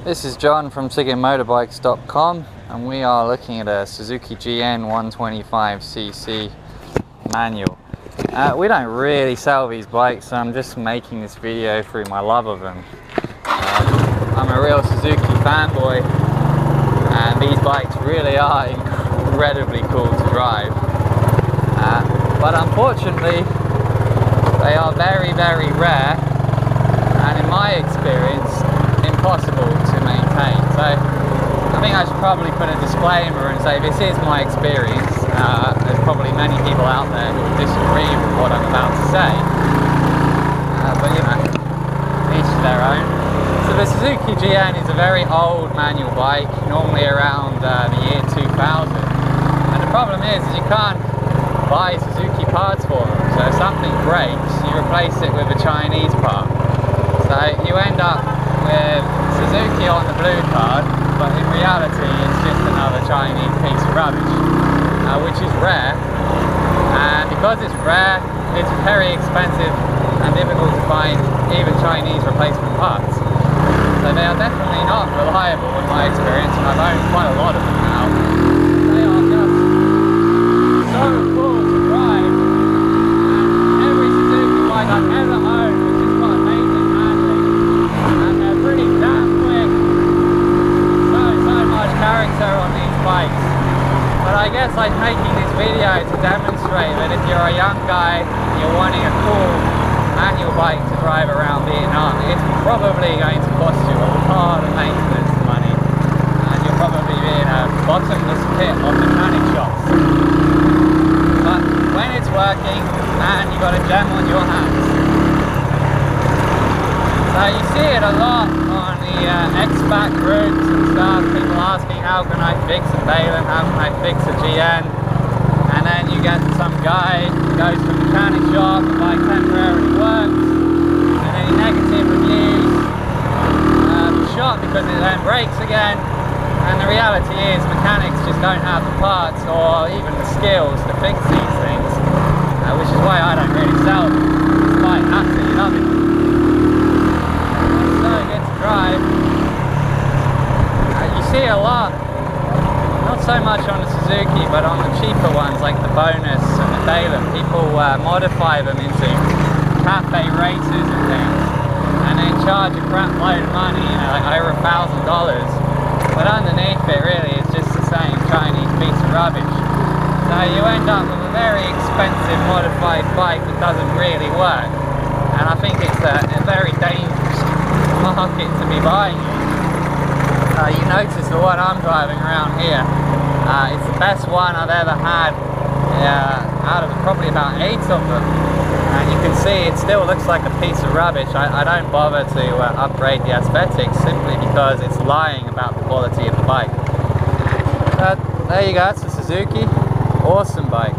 This is John from motorbikes.com, and we are looking at a Suzuki GN 125cc manual. We don't really sell these bikes, so I'm just making this video through my love of them. I'm a real Suzuki fanboy, and these bikes really are incredibly cool to drive. But unfortunately, they are very, very rare, and in my experience, impossible to maintain. So I think I should probably put a disclaimer and say this is my experience. There's probably many people out there who will disagree with what I'm about to say, but you know, each to their own. So the Suzuki GN is a very old manual bike, normally around the year 2000, and the problem is you can't buy Suzuki parts for them. So if something breaks, you replace it with a Chinese part. So you end up with Suzuki on the blue card, but in reality it's just another Chinese piece of rubbish, which is rare, and because it's rare, it's very expensive and difficult to find even Chinese replacement parts. So they are definitely not reliable in my experience, and I've owned quite a lot of them now. They are just so cool to drive, and every Suzuki bike I've ever owned has just got amazing handling, and they're pretty damn quick. So much character on these bikes. But I guess I'm making this video to demonstrate that if you're a young guy, you're wanting a cool manual bike to drive around Vietnam, it's probably going to cost you a lot of maintenance money, and you'll probably be in a bottomless pit of mechanic shops. But when it's working, man, you've got a gem on your hands. So you see it a lot on the expat groups and stuff, people asking how can I fix a Balen, how can I fix a GN, and then you get some guy who goes to a mechanic shop, the bike temporarily works, and any negative reviews, the shop because it then breaks again, and the reality is mechanics just don't have the parts or even the skills to fix these things, which is why I don't really sell them, despite absolutely loving them. So good to drive. You see a lot, not so much on the Suzuki, but on the cheaper ones like the Bonus and the Balen. People modify them into cafe races and things, and then charge a crap load of money, you know, like over $1,000. But underneath it, really, it's just the same Chinese piece of rubbish. So you end up with a very expensive modified bike that doesn't really work, and I think it's a very dangerous market to be buying in. You notice the one I'm driving around here, it's the best one I've ever had out of probably about 8 of them, and you can see it still looks like a piece of rubbish. I don't bother to upgrade the aesthetics simply because it's lying about the quality of the bike. But there you go, it's a Suzuki, awesome bike.